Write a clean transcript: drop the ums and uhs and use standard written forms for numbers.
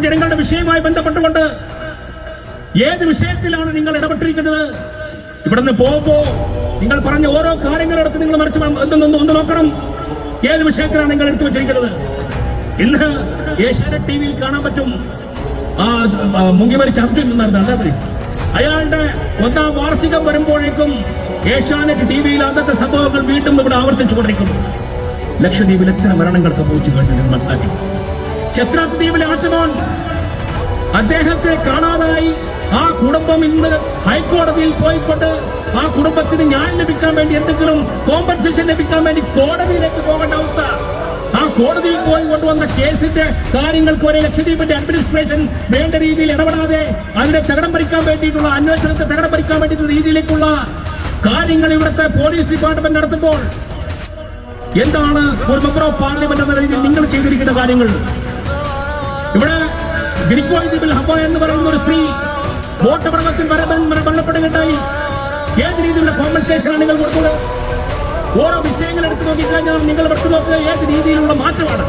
ജനങ്ങളുടെ വിഷയവുമായി ബന്ധപ്പെട്ടുകൊണ്ട് ഏത് വിഷയത്തിലാണ് നിങ്ങൾ ഇടപെട്ടിരിക്കുന്നത്? ഇവിടുന്ന് പോകുമ്പോ നിങ്ങൾ പറഞ്ഞ ഓരോ കാര്യങ്ങളെടുത്ത് നിങ്ങൾ മറിച്ച് ഒന്ന് നോക്കണം. ഏത് വിഷയത്തിലാണ് നിങ്ങൾ എടുത്തു വെച്ചിരിക്കുന്നത്? ഇന്ന് ഏഷ്യാനെറ്റ് ടിവിയിൽ കാണാൻ പറ്റും മുങ്ങിമരിച്ച അർജുൻ എന്നായിരുന്നു അയാളുടെ 1ാം വാർഷികം വരുമ്പോഴേക്കും ഏഷ്യാനെറ്റ് ടിവിയിൽ അന്നത്തെ സംഭവങ്ങൾ വീണ്ടും ഇവിടെ ആവർത്തിച്ചുകൊണ്ടിരിക്കുന്നു. ലക്ഷദ്വീപിൽ എത്ര മരണങ്ങൾ സംഭവിച്ചു കഴിഞ്ഞു മനസ്സിലാക്കി. ചെത്രാത്ത് ദ്വീപിലെ ആറ്റുമോൻ അദ്ദേഹത്തെ കാണാതായി. ആ കുടുംബം ഇന്ന് ഹൈക്കോടതിയിൽ പോയിക്കൊണ്ട് ആ കുടുംബത്തിന് ന്യായം ലഭിക്കാൻ വേണ്ടി എന്തെങ്കിലും കോമ്പൻസേഷൻ ലഭിക്കാൻ വേണ്ടി കോടതിയിലേക്ക് പോകേണ്ട അവസ്ഥ. ആ കോടതിയിൽ പോയി കൊണ്ടുവന്ന കേസിന്റെ കാര്യങ്ങൾക്ക് വരെ ലക്ഷദ്വീപിന്റെ അഡ്മിനിസ്ട്രേഷൻ വേണ്ട രീതിയിൽ ഇടപെടാതെ അതിനെ തകടം ഭരിക്കാൻ വേണ്ടിയിട്ടുള്ള അന്വേഷണത്തെ തകടം ഭരിക്കാൻ വേണ്ടിയിട്ടുള്ള രീതിയിലേക്കുള്ള കാര്യങ്ങൾ ഇവിടുത്തെ പോലീസ് ഡിപ്പാർട്ട്മെന്റ് നടത്തുമ്പോൾ എന്താണ് ഒരു മെമ്പർ ഓഫ് പാർലമെന്റ് എന്ന രീതിയിൽ നിങ്ങൾ ചെയ്തിരിക്കുന്ന കാര്യങ്ങൾ? ഇവിടെ ഗിരിക്കോയ് ദ്വീപിൽ ഹബ എന്ന് പറയുന്ന ഒരു സ്ത്രീ ബോട്ടപകടത്തിൽ മരണപ്പെടുകയുണ്ടായി. ഏത് രീതിയിലുള്ള കോമ്പൻസേഷനാണ് നിങ്ങൾ കൊടുത്തത്? ഓരോ വിഷയങ്ങൾ എടുത്തു നോക്കിക്കഴിഞ്ഞാൽ നിങ്ങൾ എടുത്തു നോക്കുക ഏത് രീതിയിലുള്ള മാറ്റമാണ്.